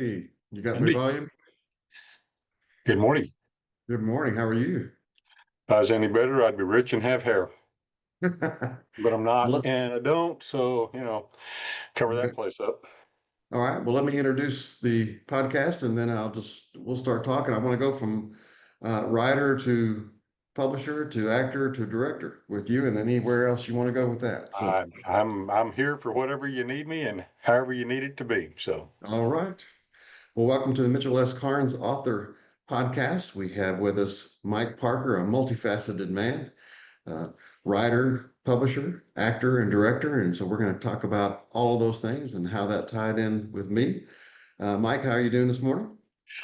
Hey, you got me Andy, volume? good morning. Good morning. How are you? If I was any better, I'd be rich and have hair, but I'm not, Well, and I don't. So, cover that okay. place up. All right. Well, let me introduce the podcast and then we'll start talking. I want to go from writer to publisher to actor to director with you and then anywhere else you want to go with that. So, I'm here for whatever you need me and however you need it to be. So, all right. Well, welcome to the Mitchell S. Karnes Author Podcast. We have with us Mike Parker, a multifaceted man, uh, writer, publisher, actor, and director. And so we're going to talk about all of those things and how that tied in with me. Mike, how are you doing this morning?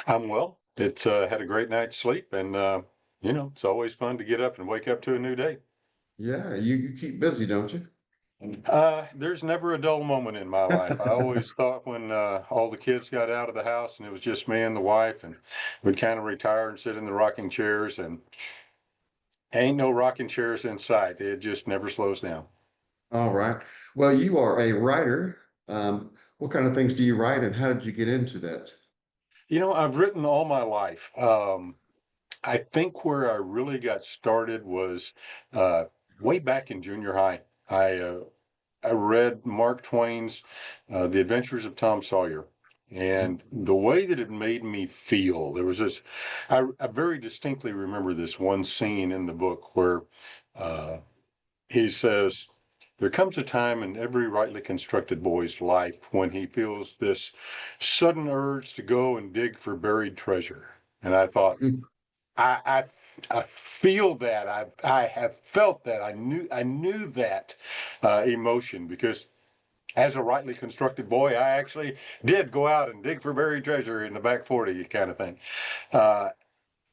I'm well. It's had a great night's sleep, and it's always fun to get up and wake up to a new day. Yeah, you keep busy, don't you? There's never a dull moment in my life. I always thought when all the kids got out of the house and it was just me and the wife, and we'd kind of retire and sit in the rocking chairs, and ain't no rocking chairs in sight. It just never slows down. All right. Well, you are a writer. What kind of things do you write and how did you get into that? I've written all my life. I think where I really got started was uh, way back in junior high. I read Mark Twain's The Adventures of Tom Sawyer. And the way that it made me feel, there was this, I very distinctly remember this one scene in the book where uh, he says, there comes a time in every rightly constructed boy's life when he feels this sudden urge to go and dig for buried treasure. And I thought, I, I, I feel that. I have felt that. I knew that emotion because as a rightly constructed boy, I actually did go out and dig for buried treasure in the back 40 kind of thing. Uh,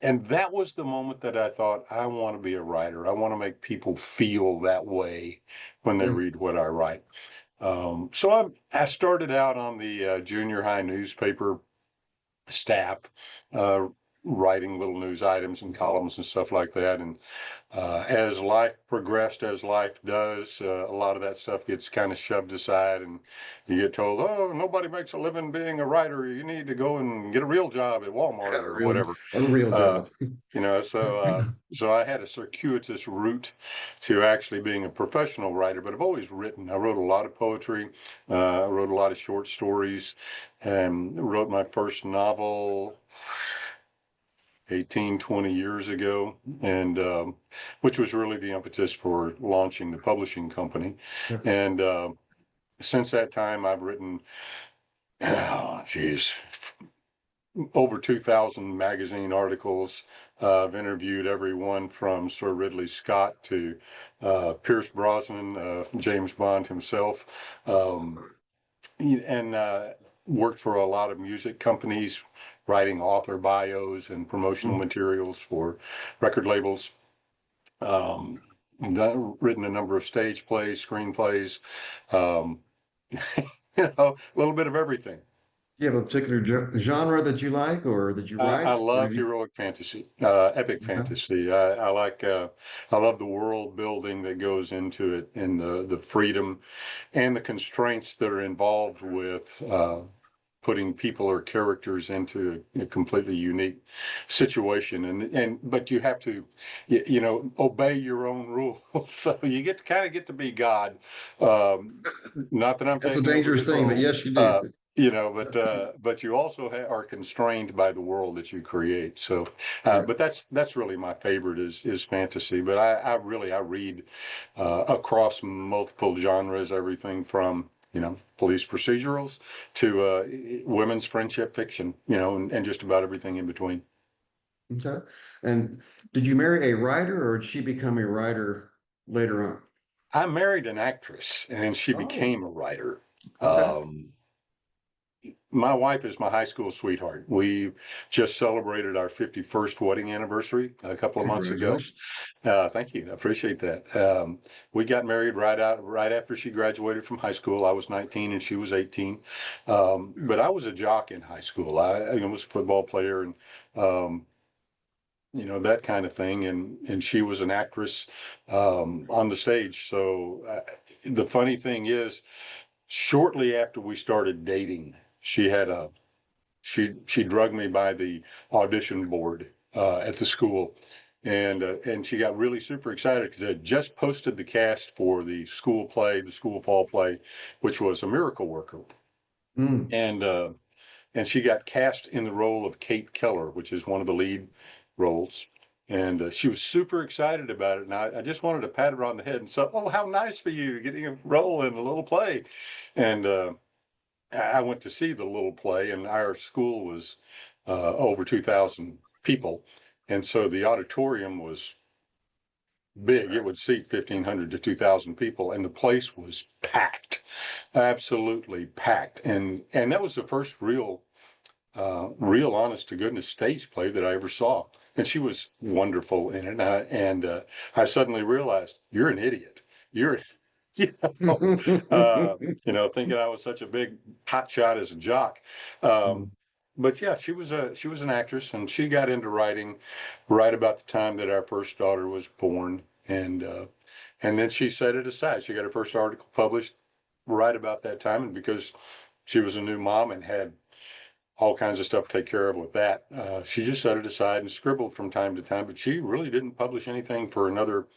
and that was the moment that I thought, I want to be a writer. I want to make people feel that way when they read what I write. So I started out on the junior high newspaper staff, uh, writing little news items and columns and stuff like that. And as life progressed, as life does, a lot of that stuff gets kind of shoved aside, and you get told, "Oh, nobody makes a living being a writer. You need to go and get a real job at Walmart A or real, whatever." a real Uh, job. so I had a circuitous route to actually being a professional writer, but I've always written. I wrote a lot of poetry. I wrote a lot of short stories, and wrote my first novel 18, 20 years ago, and which was really the impetus for launching the publishing company. And since that time, I've written, oh, geez, over 2,000 magazine articles. I've interviewed everyone from Sir Ridley Scott to Pierce Brosnan, James Bond himself, and worked for a lot of music companies, writing author bios and promotional materials for record labels. Um, Written a number of stage plays, screenplays, um, a little bit of everything. You have a particular genre that you like or that you I write? Or love you, heroic fantasy, epic okay. fantasy. I like, I love the world building that goes into it, and the freedom and the constraints that are involved with putting people or characters into a completely unique situation. And but you have to, obey your own rules. So you get to kind of get to be God. Um, Not that I'm That's a taking over dangerous the thing, but throne. yes, you Uh, do. but you also are constrained by the world that you create. So, Right. but that's really my favorite is fantasy. But I read across multiple genres, everything from police procedurals to women's friendship fiction, and just about everything in between. Okay. And did you marry a writer or did she become a writer later on? I married an actress, and she Oh, became a writer. okay. Um, My wife is my high school sweetheart. We just celebrated our 51st wedding anniversary a couple of months ago. Congratulations. Thank you. I appreciate that. We got married right after she graduated from high school. I was 19 and she was 18. But I was a jock in high school. I was a football player and, um, that kind of thing. And she was an actress, on the stage. So the funny thing is, shortly after we started dating, she had a she drugged me by the audition board at the school, and she got really super excited because I had just posted the cast for the school play, the school fall play, which was A Miracle Worker, Mm. and uh, and she got cast in the role of Kate Keller, which is one of the lead roles. And she was super excited about it. And I just wanted to pat her on the head and say, "Oh, how nice for you getting a role in a little play." And I went to see the little play, and our school was over 2,000 people. And so the auditorium was big. It would seat 1,500 to 2,000 people, and the place was packed, absolutely packed. And that was the first real honest to goodness stage play that I ever saw. And she was wonderful in it. I suddenly realized, you're an idiot. You're, you know, thinking I was such a big hot shot as a jock. Um, Mm. but yeah, she was an actress, and she got into writing right about the time that our first daughter was born. And then she set it aside. She got her first article published right about that time. And because she was a new mom and had all kinds of stuff to take care of with that. She just set it aside and scribbled from time to time, but she really didn't publish anything for another,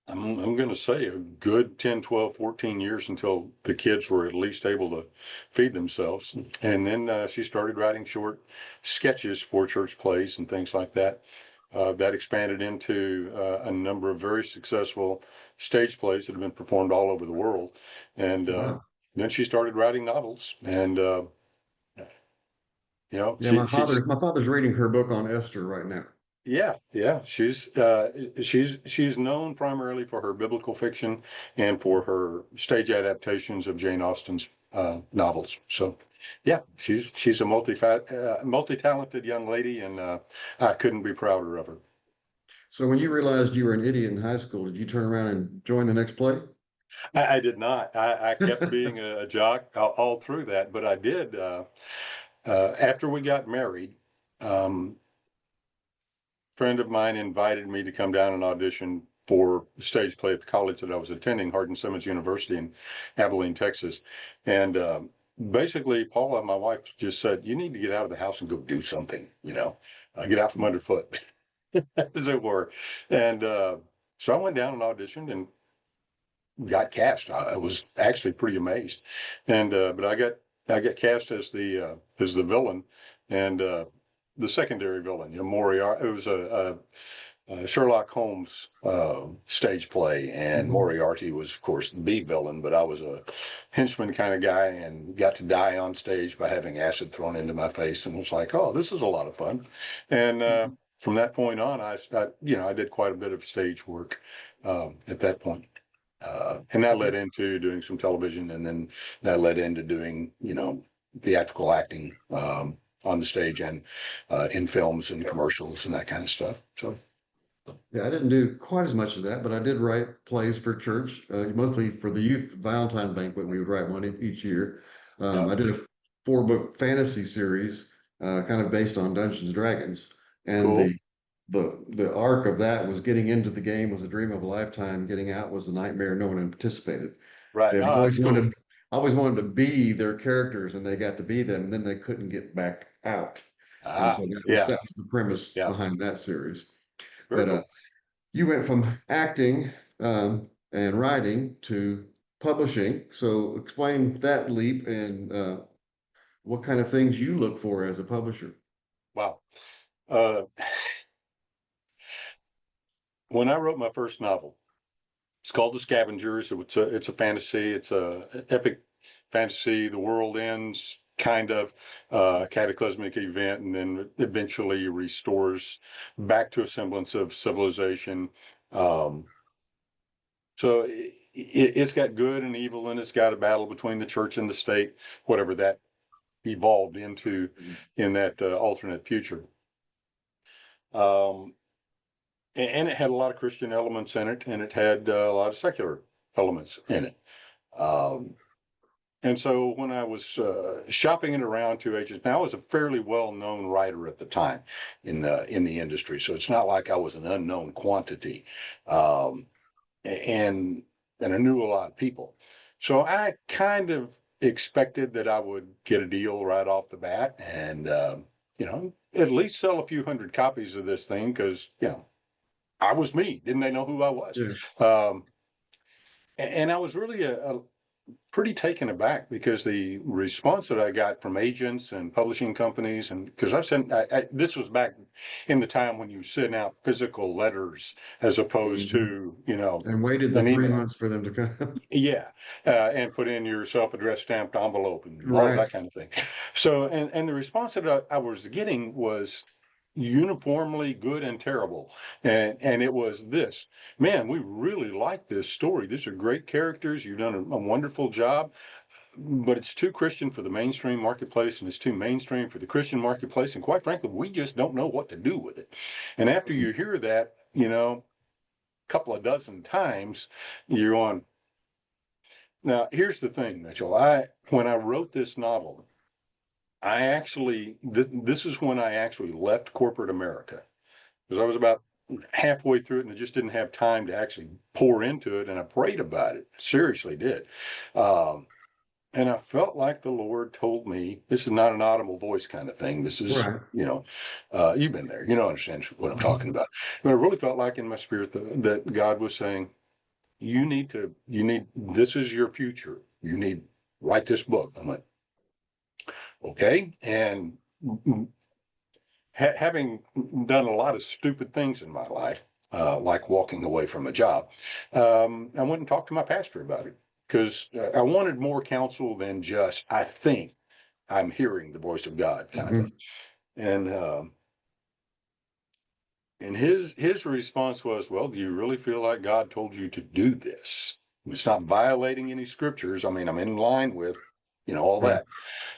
I'm going to say a good 10, 12, 14 years until the kids were at least able to feed themselves. And then she started writing short sketches for church plays and things like that. That expanded into a number of very successful stage plays that have been performed all over the world. And Wow. then she started writing novels, and Yeah, she's my father's reading her book on Esther right now. yeah. She's known primarily for her biblical fiction and for her stage adaptations of Jane Austen's novels. So, yeah, she's a multi-talented young lady, and I couldn't be prouder of her. So when you realized you were an idiot in high school, did you turn around and join the next play? I did not. I kept being a jock all through that, but I did after we got married. Um, Friend of mine invited me to come down and audition for a stage play at the college that I was attending, Hardin Simmons University in Abilene, Texas. And basically, Paula, my wife, just said, "You need to get out of the house and go do something, get out from underfoot," as it were. And so I went down and auditioned and got cast. I was actually pretty amazed. And but I got cast as the villain, and the secondary villain, Moriarty. It was a Sherlock Holmes stage play, and Mhm. Moriarty was, of course, the villain, but I was a henchman kind of guy and got to die on stage by having acid thrown into my face, and was like, "Oh, this is a lot of fun." And from that point on, I did quite a bit of stage work at that point. And that led into doing some television, and then that led into doing, theatrical acting on the stage and in films and commercials and that kind of stuff. So, Yeah, I didn't do quite as much as that, but I did write plays for church, mostly for the youth Valentine banquet. We would write one each year. yeah, I did a four-book fantasy series, kind of based on Dungeons and Dragons, and cool. the arc of that was getting into the game was a dream of a lifetime, getting out was a nightmare no one anticipated. Right. And Oh, that's cool. I always wanted to be their characters, and they got to be them, and then they couldn't get back out. And so Yeah, that was the premise yeah. behind that series. Very But cool. you went from acting and writing to publishing. So explain that leap and what kind of things you look for as a publisher. Wow. Uh, when I wrote my first novel, it's called The Scavengers. It's a fantasy. It's a epic fantasy. The world ends kind of cataclysmic event, and then eventually restores back to a semblance of civilization. Um, so it's got good and evil, and it's got a battle between the church and the state, whatever that evolved into in that alternate future. Um, and it had a lot of Christian elements in it, and it had a lot of secular elements in it. Um, and so when I was shopping it around two agents, now I was a fairly well-known writer at the time in the industry, so it's not like I was an unknown quantity, um, and I knew a lot of people. So I kind of expected that I would get a deal right off the bat and, at least sell a few hundred copies of this thing because, I was me. Didn't they know who I was? Yeah. Um, and I was really pretty taken aback because the response that I got from agents and publishing companies, and because this was back in the time when you sent out physical letters as opposed Mhm. to, And waited the an 3 email. months for them to come. Yeah, and put in your self-addressed stamped envelope and all of Right. that kind of thing. So, and the response that I was getting was uniformly good and terrible, and it was this: man, we really like this story. These are great characters. You've done a wonderful job, but it's too Christian for the mainstream marketplace, and it's too mainstream for the Christian marketplace. And quite frankly, we just don't know what to do with it. And after Mhm. you hear that, a couple of dozen times, you're on. Now, here's the thing, Mitchell. When I wrote this novel, I actually this is when I actually left corporate America because I was about halfway through it and I just didn't have time to actually pour into it. And I prayed about it, seriously did. Um, and I felt like the Lord told me, this is not an audible voice kind of thing. This is, Right. you've been there, understand what I'm talking Mhm. about. But I really felt like in my spirit that God was saying, this is your future. You need write this book. I'm like, okay. And having done a lot of stupid things in my life, like walking away from a job, I went and talked to my pastor about it because I wanted more counsel than just, I think I'm hearing the voice of God kind of thing. Mhm. And, and his response was, well, do you really feel like God told you to do this? It's not violating any scriptures. I mean, I'm in line with, all Right.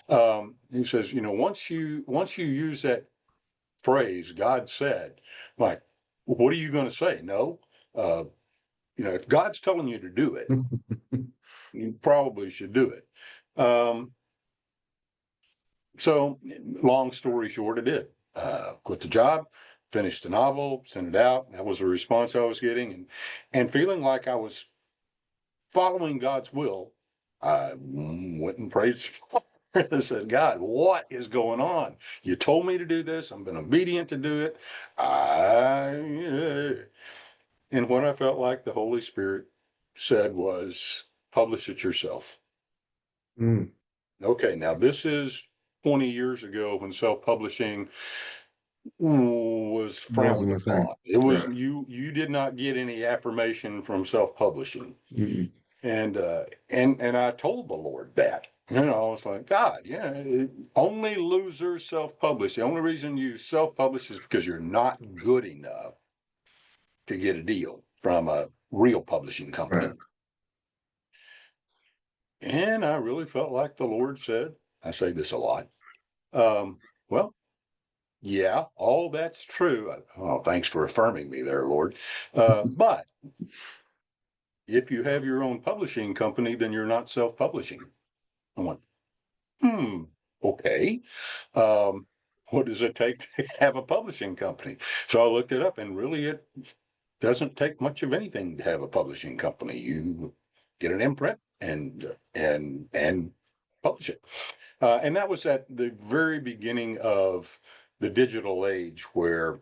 that. He says, once you use that phrase, God said, like, what are you going to say? No. Uh, if God's telling you to do it, you probably should do it. Um, so, long story short, I did. Quit the job, finished the novel, sent it out. That was the response I was getting, and feeling like I was following God's will. I went and prayed. I said, God, what is going on? You told me to do this. I've been obedient to do it. And what I felt like the Holy Spirit said was, publish it yourself. Mm. Okay, now this is 20 years ago when self-publishing was frowned Wasn't a thing. upon. It was Right. you did not get any affirmation from self-publishing. Mhm. And I told the Lord that. I was like, God, only losers self-publish. The only reason you self-publish is because you're not good enough to get a deal from a real publishing company. Right. And I really felt like the Lord said, I say this a lot. Um, well, yeah, all that's true. Oh, thanks for affirming me there, Lord. But if you have your own publishing company, then you're not self-publishing. I went, okay. Um, what does it take to have a publishing company? So I looked it up, and really it doesn't take much of anything to have a publishing company. You get an imprint and publish it. And that was at the very beginning of the digital age, where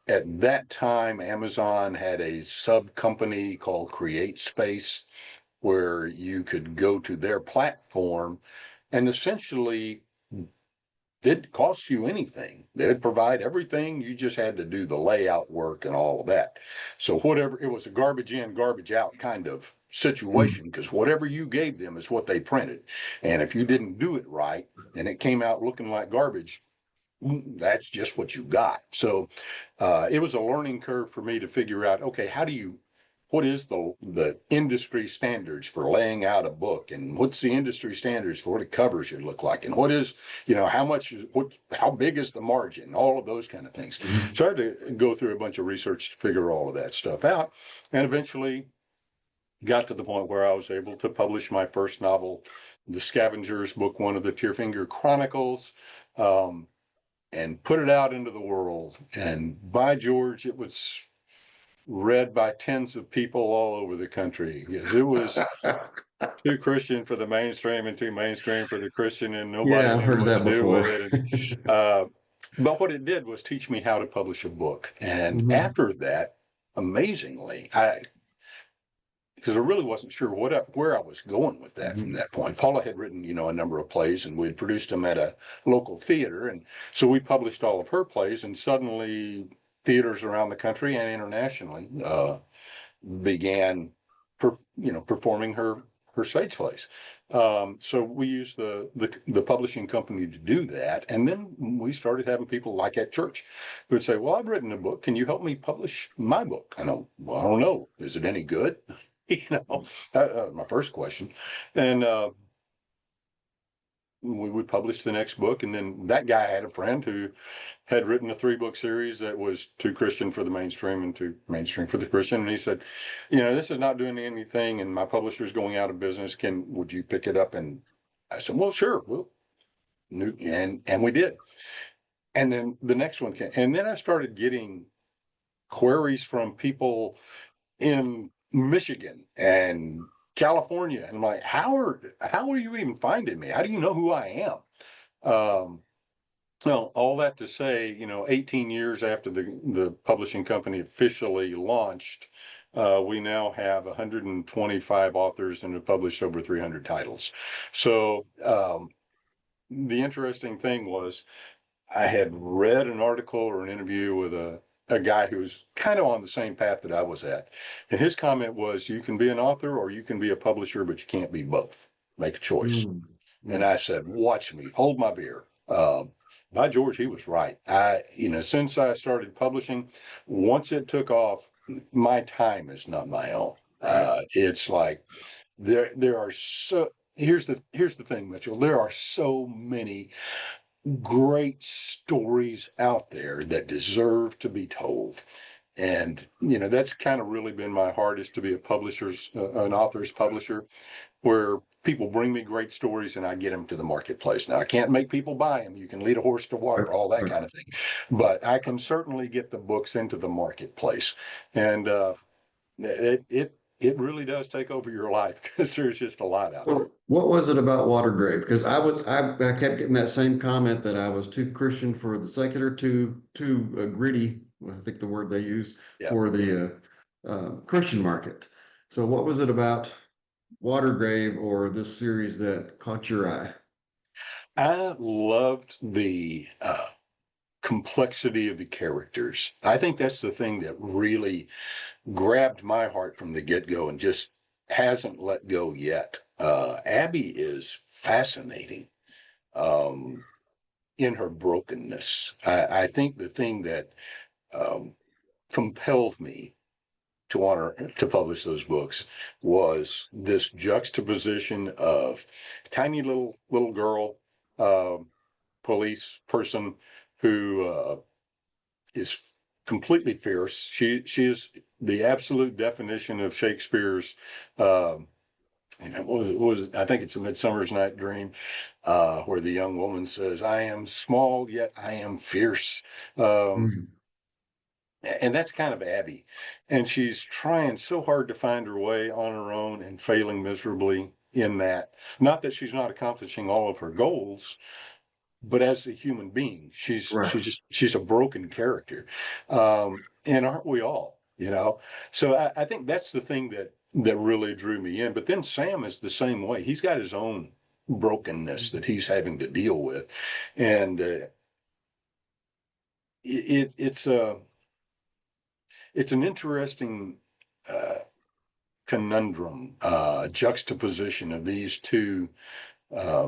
at that time Amazon had a sub company called Create Space, where you could go to their platform and essentially didn't cost you anything. They'd provide everything. You just had to do the layout work and all of that. So whatever, it was a garbage in, garbage out kind of Mm. situation because whatever you gave them is what they printed. And if you didn't do it right and it came out looking like garbage, that's just what you got. So it was a learning curve for me to figure out, okay, what is the industry standards for laying out a book, and what's the industry standards for what a cover should look like, and what is, how big is the margin, all of those kind of things. Mhm. So I had to go through a bunch of research to figure all of that stuff out, and eventually got to the point where I was able to publish my first novel, The Scavengers, book one of the Tearfinger Chronicles. And put it out into the world. And by George, it was read by tens of people all over the country. Because it was too Christian for the mainstream and too mainstream for the Christian, and nobody Yeah, I've knew heard what to that do with before. it. But what it did was teach me how to publish a book. And Mhm. after that, amazingly, because I really wasn't sure where I was going with that from Mhm. that point. Paula had written, a number of plays, and we'd produced them at a local theater, and so we published all of her plays, and suddenly theaters around the country and internationally began, performing her stage plays. So we used the publishing company to do that, and then we started having people like at church who would say, "Well, I've written a book. Can you help me publish my book?" I know. Well, I don't know. Is it any good? My first question, and we published the next book, and then that guy had a friend who had written a 3-book series that was too Christian for the mainstream and too mainstream for the Christian. And he said, this is not doing anything, and my publisher's going out of business. Would you pick it up? And I said, well, sure. And we did. And then the next one came, and then I started getting queries from people in Michigan and California, and I'm like, how are you even finding me? How do you know who I am? Well, all that to say, 18 years after the publishing company officially launched, we now have 125 authors and have published over 300 titles. So the interesting thing was, I had read an article or an interview with a guy who's kind of on the same path that I was at. And his comment was, you can be an author or you can be a publisher, but you can't be both. Make a choice. Mm. And Mm. I said, watch me, hold my beer. By George, he was right. Since I started publishing, once it took off, my time is not my own. Right. It's like there are here's the thing, Mitchell. There are so many great stories out there that deserve to be told. And, that's kind of really been my heart, is to be an author's publisher, where people bring me great stories and I get them to the marketplace. Now, I can't make people buy them. You can lead a horse to Right. water, all that Right. kind of thing. But I can certainly get the books into the marketplace. And it really does take over your life, because there's just a lot out there. Well, what was it about Watergrave? Because I kept getting that same comment that I was too Christian for the secular, too gritty. I think the word they used Yeah. for the Christian market. So what was it about Watergrave or this series that caught your eye? I loved the complexity of the characters. I think that's the thing that really grabbed my heart from the get-go and just hasn't let go yet. Abby is fascinating in her brokenness. I think the thing that um, compelled me to want to publish those books was this juxtaposition of tiny little girl, um, police person who is completely fierce. She is the absolute definition of Shakespeare's. Um, I think it's A Midsummer's Night Dream, where the young woman says, "I am small, yet I am fierce." Um, Mhm. and that's kind of Abby, and she's trying so hard to find her way on her own and failing miserably in that. Not that she's not accomplishing all of her goals, but as a human being, Right. she's a broken character, and aren't we all? So I think that's the thing that really drew me in. But then Sam is the same way. He's got his own brokenness that he's having to deal with, and it's an interesting uh, conundrum, juxtaposition of these two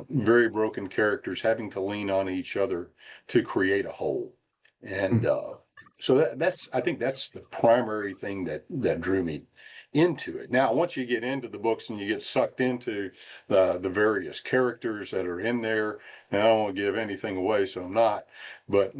very broken characters having to lean on each other to create a whole. And Mhm. so I think that's the primary thing that drew me into it. Now, once you get into the books and you get sucked into the various characters that are in there, and I don't want to give anything away, so I'm not, but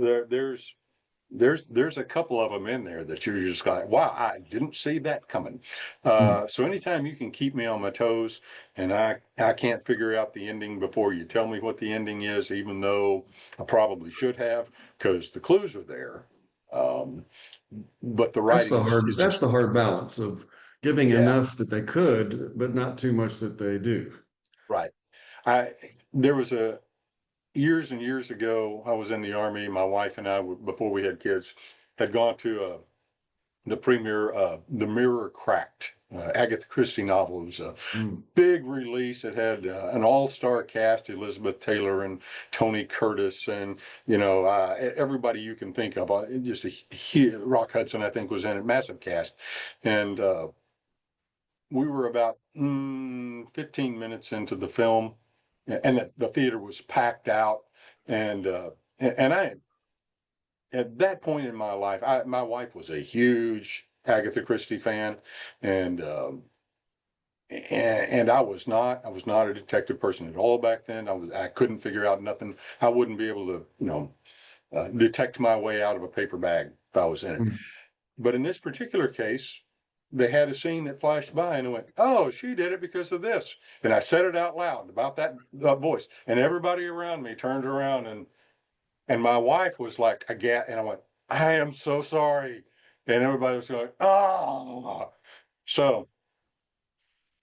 there's a couple of them in there that you're just like, wow, I didn't see that coming. Mhm. So anytime you can keep me on my toes, and I can't figure out the ending before you tell me what the ending is, even though I probably should have, because the clues are there. But the writing is That's just, the hard balance of giving yeah, enough that they could, but not too much that they do. right. There was years and years ago, I was in the Army. My wife and I, before we had kids, had gone to the premiere, The Mirror Cracked, Agatha Christie novel. It was a Mm. big release. It had an all-star cast: Elizabeth Taylor and Tony Curtis, and everybody you can think of. Just Rock Hudson, I think, was in it. Massive cast, and we were about 15 minutes into the film, and the theater was packed out, and I, at that point in my life, my wife was a huge Agatha Christie fan, and and I was not. I was not a detective person at all back then. I couldn't figure out nothing. I wouldn't be able to, detect my way out of a paper bag if I was in it. Mm. But in this particular case, they had a scene that flashed by, and I went, "Oh, she did it because of this." And I said it out loud about that voice, and everybody around me turned around, and my wife was like, and I went, "I am so sorry," and everybody was going, "Ah." So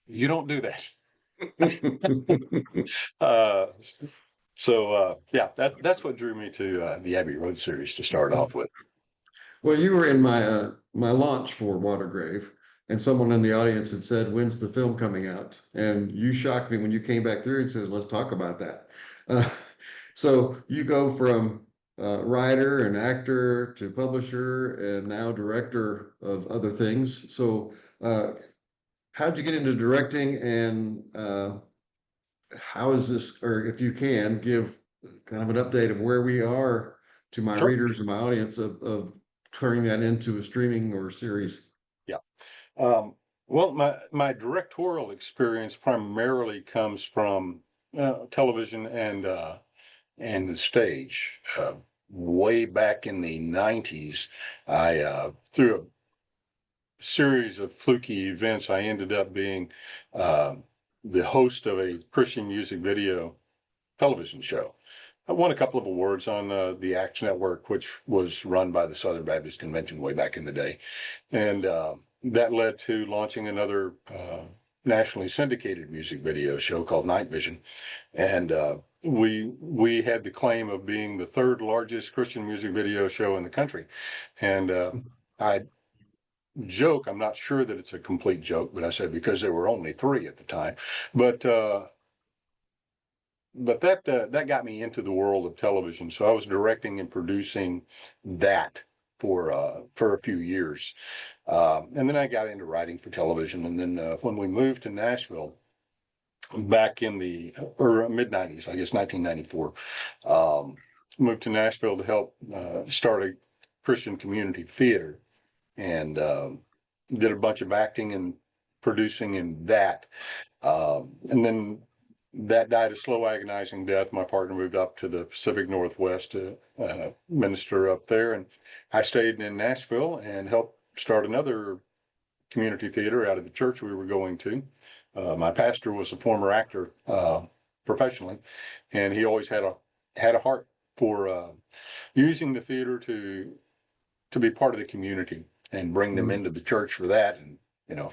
you don't do that. Uh, yeah, that's what drew me to the Abbey Road series to start off with. Well, you were in my launch for Watergrave, and someone in the audience had said, "When's the film coming out?" And you shocked me when you came back through and says, "Let's talk about that." Uh, so you go from writer and actor to publisher and now director of other things. So how'd you get into directing, and how is this, or if you can, give kind of an update of where we are to my Sure. readers and my audience of turning that into a streaming or series. Yeah. Um, well, my directorial experience primarily comes from television and the stage. Way back in the '90s, I through a series of fluky events, I ended up being uh, the host of a Christian music video television show. I won a couple of awards on the Acts Network, which was run by the Southern Baptist Convention way back in the day. And that led to launching another nationally syndicated music video show called Night Vision. And we had the claim of being the third largest Christian music video show in the country. And I joke, I'm not sure that it's a complete joke, but I said because there were only three at the time. But that got me into the world of television. So I was directing and producing that for a few years, and then I got into writing for television. And then when we moved to Nashville back in the or mid '90s, I guess 1994, moved to Nashville to help start a Christian community theater, and did a bunch of acting and producing in that. And then that died a slow, agonizing death. My partner moved up to the Pacific Northwest to minister up there, and I stayed in Nashville and helped start another community theater out of the church we were going to. My pastor was a former actor professionally, and he always had a heart for using the theater to be part of the community and bring them Mhm. into the church for that, and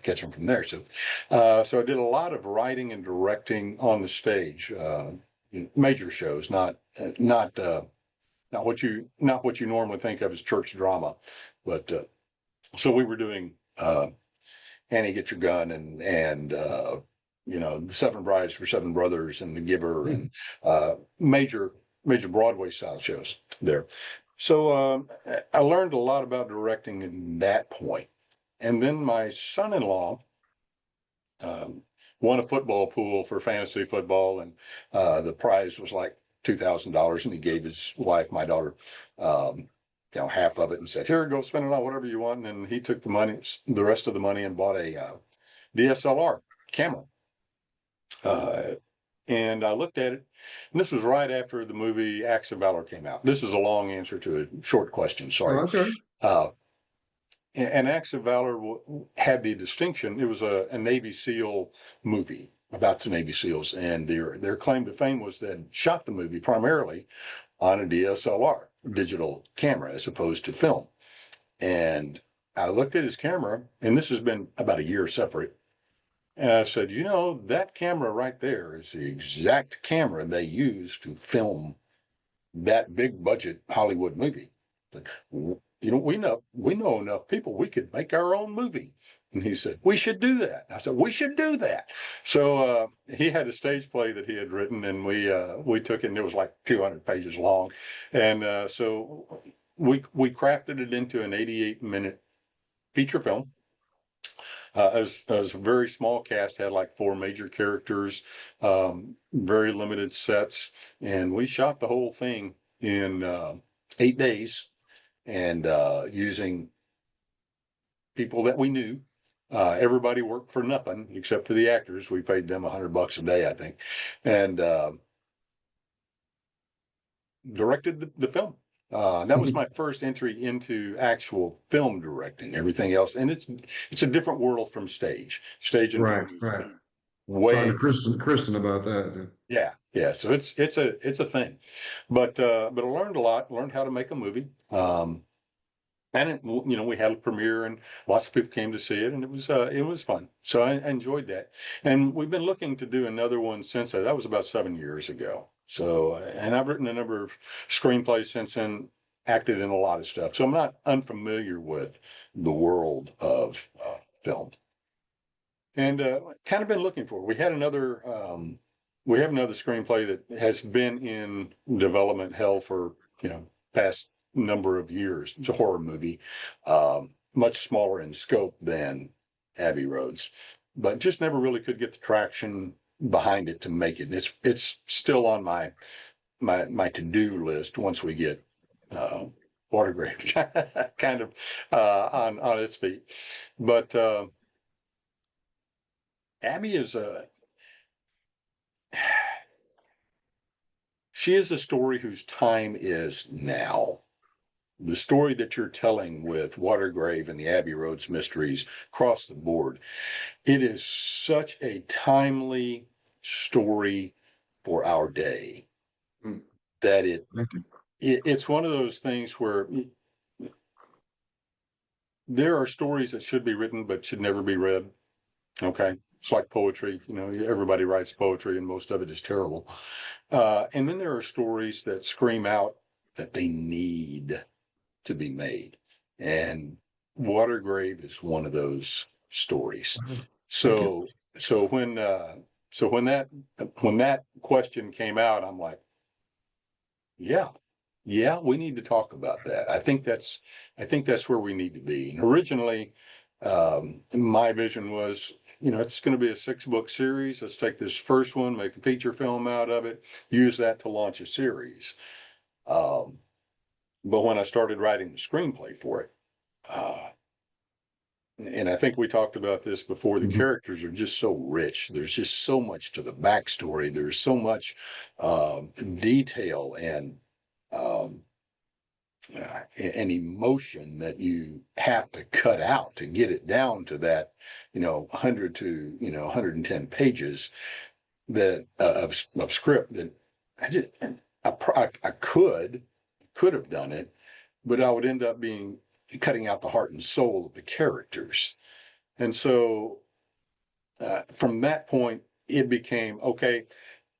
catch them from there. So so I did a lot of writing and directing on the stage, major shows, not what you normally think of as church drama, but so we were doing Annie Get Your Gun, and the Seven Brides for Seven Brothers, and The Giver, and major Broadway style shows there. So I learned a lot about directing in that point. And then my son-in-law um, won a football pool for fantasy football, and the prize was like $2,000, and he gave his wife, my daughter, um, half of it, and said, "Here, go spend it on whatever you want." And he took the rest of the money, and bought a DSLR camera. Uh, and I looked at it, and this was right after the movie Acts of Valor came out. This is a long answer to a short question. Oh, Sorry. that's right. Uh, and Acts of Valor had the distinction. It was a Navy SEAL movie about the Navy SEALs, and their claim to fame was that it shot the movie primarily on a DSLR, digital camera, as opposed to film. And I looked at his camera, and this has been about a year separate. And I said, that camera right there is the exact camera they use to film that big budget Hollywood movie. We know enough people, we could make our own movie. And he said, we should do that. I said, we should do that. So he had a stage play that he had written, and we took it, and it was like 200 pages long. And so we crafted it into an 88-minute feature film. As a very small cast, had like 4 major characters, very limited sets, and we shot the whole thing in 8 days, and using people that we knew. Everybody worked for nothing except for the actors. We paid them $100 a day, I think, and directed the film. That was my first entry into actual film directing. Everything else, and it's a different world from stage. Stage and Right, film, right. Talking way. to Kristen about that. Yeah. So it's a thing, but I learned a lot. Learned how to make a movie. And we had a premiere, and lots of people came to see it, and it was fun. So I enjoyed that. And we've been looking to do another one since that. That was about 7 years ago. So, and I've written a number of screenplays since then, acted in a lot of stuff. So I'm not unfamiliar with the world of film, and kind of been looking for. We have another screenplay that has been in development hell for past number of years. It's a horror movie, much smaller in scope than Abbey Rhodes, but just never really could get the traction behind it to make it. And it's still on my to-do list once we get Watergrave kind of on its feet. But Abby she is a story whose time is now. The story that you're telling with Watergrave and the Abbey Rhodes Mysteries across the board, it is such a timely story for our day Mm. that Thank you. it's one of those things where there are stories that should be written but should never be read. Okay. It's like poetry, everybody writes poetry and most of it is terrible. And then there are stories that scream out that they need to be made. And Watergrave is one of those stories. Wow. Thank you. So when that question came out, I'm like, yeah, we need to talk about that. I think that's where we need to be. And originally, my vision was, it's going to be a 6-book series. Let's take this first one, make a feature film out of it, use that to launch a series. But when I started writing the screenplay for it, and I think we talked about this before, the Mhm. characters are just so rich. There's just so much to the backstory. There's so much detail and um, an emotion that you have to cut out to get it down to that, 100 to 110 pages that of script that I just I could have done it, but I would end up cutting out the heart and soul of the characters. And so from that point, it became okay.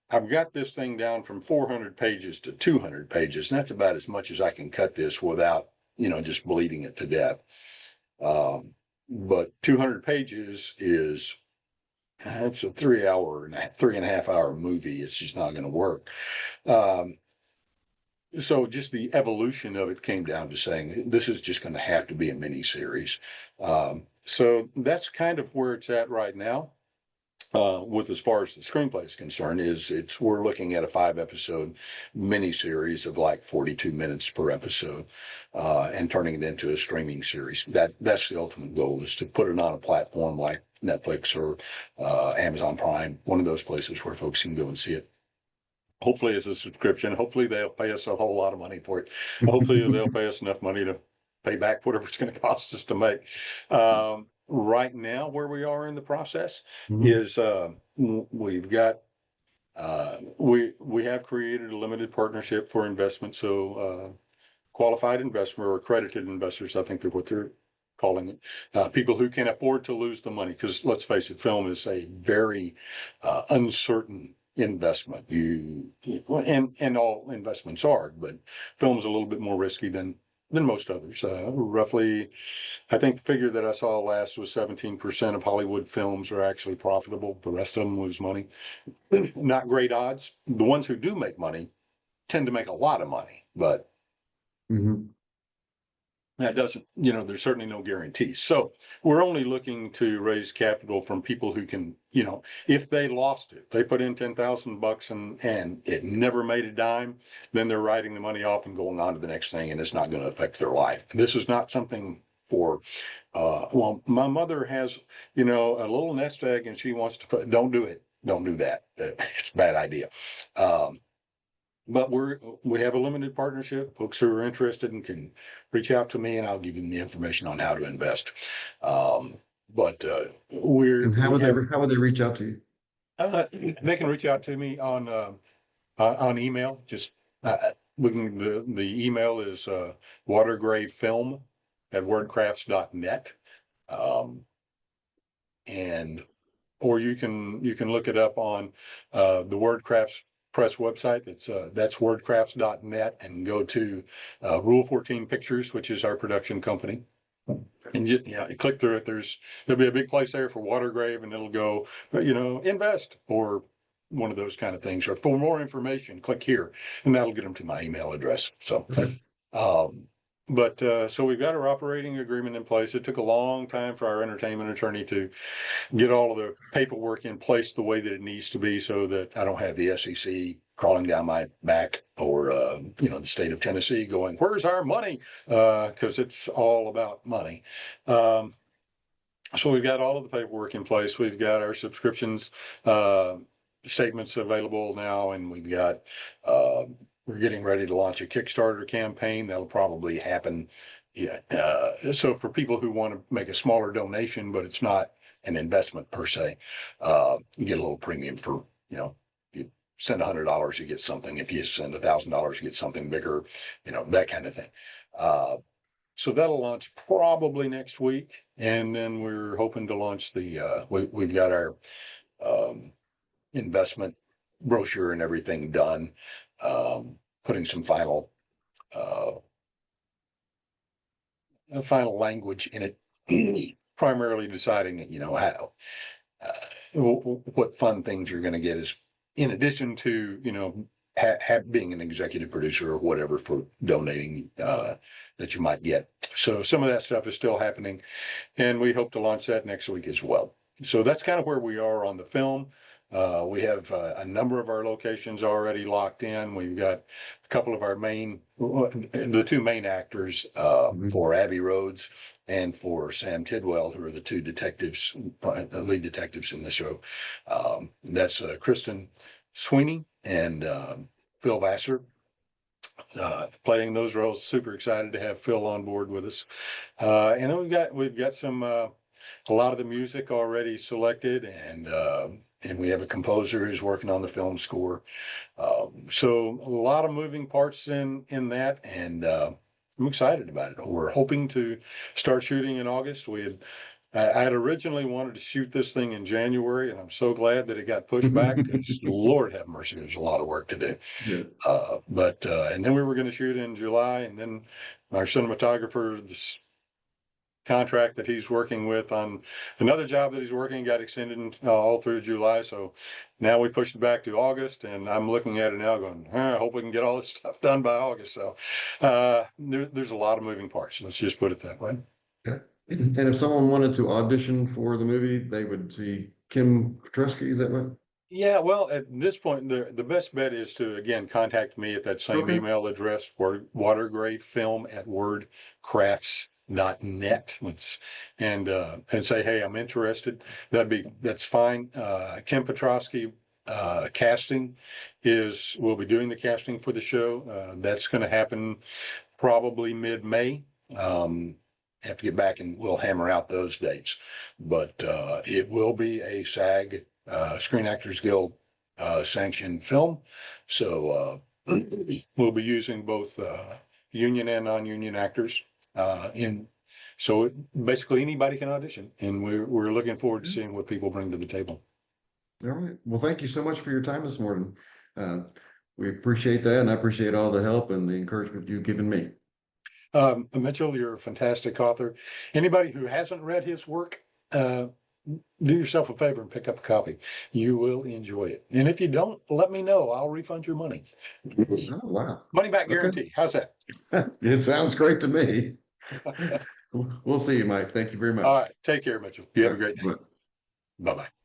I've got this thing down from 400 pages to 200 pages, and that's about as much as I can cut this without, just bleeding it to death. But 200 pages it's a 3.5 hour movie. It's just not going to work. So just the evolution of it came down to saying this is just going to have to be a mini series. So that's kind of where it's at right now. With as far as the screenplay is concerned, we're looking at a 5-episode miniseries of like 42 minutes per episode, and turning it into a streaming series. That's the ultimate goal, is to put it on a platform like Netflix or Amazon Prime, one of those places where folks can go and see it. Hopefully it's a subscription. Hopefully they'll pay us a whole lot of money for it. Hopefully they'll pay us enough money to pay back whatever it's going to cost us to make. Right now, where we are in the process Mhm. is we've got we have created a limited partnership for investment. So qualified investor or accredited investors, I think that's what they're calling it. People who can afford to lose the money, because let's face it, film is a very uncertain investment. And all investments are, but film's a little bit more risky than most others. Roughly, I think the figure that I saw last was 17% of Hollywood films are actually profitable. The rest of them lose money. Not great odds. The ones who do make money tend to make a lot of money, but Mhm. that doesn't, there's certainly no guarantees. So we're only looking to raise capital from people who can, if they lost it, they put in $10,000 and it never made a dime, then they're writing the money off and going on to the next thing, and it's not going to affect their life. This is not something for, well, my mother has, a little nest egg and she wants to put, don't do it. Don't do that. It's a bad idea. But we have a limited partnership. Folks who are interested and can reach out to me, and I'll give them the information on how to invest. But And how would they reach out to you? they can reach out to me on email. Just the email is watergravefilm@wordcrafts.net, and or you can look it up on the WordCrafts press website. That's wordcrafts.net, and go to Rule 14 Pictures, which is our production company. And you click through it. There'll be a big place there for Watergrave, and it'll go, invest or one of those kind of things. Or for more information, click here, and that'll get them to my email address. So, so we've got our operating agreement in place. It took a long time for our entertainment attorney to get all of the paperwork in place the way that it needs to be, so that I don't have the SEC crawling down my back, or the state of Tennessee going, "Where's our money?" Because it's all about money. So we've got all of the paperwork in place. We've got our subscriptions statements available now, and we've got we're getting ready to launch a Kickstarter campaign that'll probably happen. Yeah. So for people who want to make a smaller donation, but it's not an investment per se, you get a little premium for, you send $100, you get something. If you send $1,000, you get something bigger, that kind of thing. So that'll launch probably next week. And then we're hoping to launch we've got our investment brochure and everything done, putting some final language in it, primarily deciding, how, what fun things you're going to get, is in addition to, being an executive producer or whatever for donating, that you might get. So some of that stuff is still happening, and we hope to launch that next week as well. So that's kind of where we are on the film. We have a number of our locations already locked in. We've got a couple of the two main actors for Abbey Rhodes and for Sam Tidwell, who are the two detectives, the lead detectives in the show. That's Kristen Sweeney and Phil Vassar playing those roles. Super excited to have Phil on board with us. And then we've got some a lot of the music already selected, and we have a composer who's working on the film score. So a lot of moving parts in that, and I'm excited about it. We're hoping to start shooting in August. I had originally wanted to shoot this thing in January, and I'm so glad that it got pushed back, because Lord have mercy, there's a lot of work to do. Yeah. And then we were going to shoot in July, and then our cinematographer, this contract that he's working with on another job that he's working, got extended all through July. So now we pushed it back to August, and I'm looking at it now going, I hope we can get all this stuff done by August. So there's a lot of moving parts. Let's just put it that way. Okay. And if someone wanted to audition for the movie, they would see Kim Petruski, is that right? Yeah, well, at this point, the best bet is to, again, contact me at that same email address, watergravefilm@wordcrafts.net, and say, hey, I'm interested. That's fine. Kim Petruski casting will be doing the casting for the show. That's going to happen probably mid-May. Have to get back and we'll hammer out those dates, but it will be a SAG, Screen Actors Guild sanctioned film. So we'll be using both union and non-union actors. So basically anybody can audition, and we're looking forward to seeing what people bring to the table. All right. Well, thank you so much for your time this morning. We appreciate that, and I appreciate all the help and the encouragement you've given me. Mitchell, you're a fantastic author. Anybody who hasn't read his work, do yourself a favor and pick up a copy. You will enjoy it. And if you don't, let me know. I'll refund your money. Oh, wow. Money back Okay. guarantee. How's that? It sounds great to me. We'll see you, Mike. Thank you very much. All right. Take care, Mitchell. You have a great day. Bye. Bye-bye.